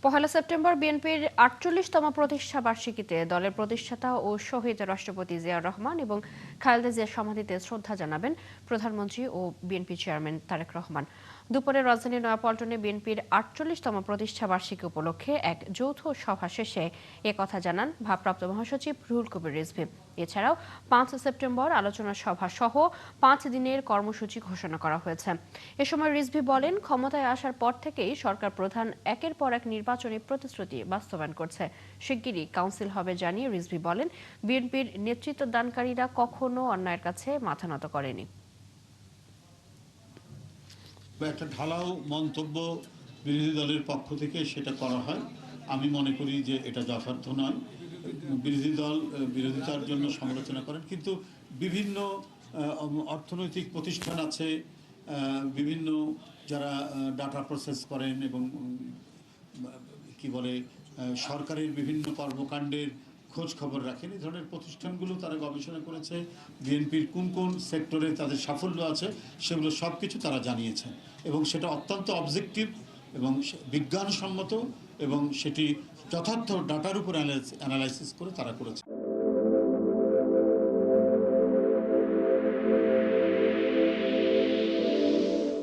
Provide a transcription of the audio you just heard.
১ September বিএনপির ৪৮তম প্রতিষ্ঠা বার্ষিকীতে দলের প্রতিষ্ঠাতা ও শহীদ রাষ্ট্রপতি জিয়াউর রহমান এবং খালেদা জিয়ার সমাধিতে শ্রদ্ধা জানাবেন প্রধানমন্ত্রী ও বিএনপি চেয়ারম্যান তারেক রহমান। দুপুরে রাজধানীর নয়াপল্টনে বিএনপির ৪৮তম প্রতিষ্ঠা বার্ষিকী উপলক্ষে এক যৌথ সভা শেষে একথা জানান ভারপ্রাপ্ত মহাসচিব রুহুল কবির রিজভী। এছাড়াও ৫ সেপ্টেম্বর আলোচনা সভা সহ ৫ দিনের কর্মসূচি ঘোষণা করা হয়েছে। এ সময় রিজভী বলেন, ক্ষমতায় আসার পর থেকেই সরকার প্রধান একের পর এক নির্বাচনী প্রতিশ্রুতি বাস্তবায়ন করছে। শিগগিরই কাউন্সিল হবে জানিয়ে রিজভী বলেন, বিএনপির নেতৃত্বদানকারীরা কখনো অন্যায়ের কাছে মাথা নত করেনি। একটা ঢালাও মন্তব্য বিরোধী দলের পক্ষ থেকে সেটা করা হয়, আমি মনে করি যে এটা যথার্থ নয়। বিরোধী দল বিরোধিতার জন্য সমালোচনা করেন, কিন্তু বিভিন্ন অর্থনৈতিক প্রতিষ্ঠান আছে, বিভিন্ন যারা ডাটা প্রসেস করেন এবং কি বলে সরকারের বিভিন্ন কর্মকাণ্ডের খোঁজ খবর রাখেন, এই ধরনের প্রতিষ্ঠানগুলো তারা গবেষণা করেছে। বিএনপির কোন কোন সেক্টরে তাদের সাফল্য আছে সেগুলো সব কিছু তারা জানিয়েছে এবং সেটা অত্যন্ত অবজেক্টিভ এবং বিজ্ঞানসম্মত এবং সেটি যথার্থ ডাটার উপর অ্যানালাইসিস করে তারা করেছে।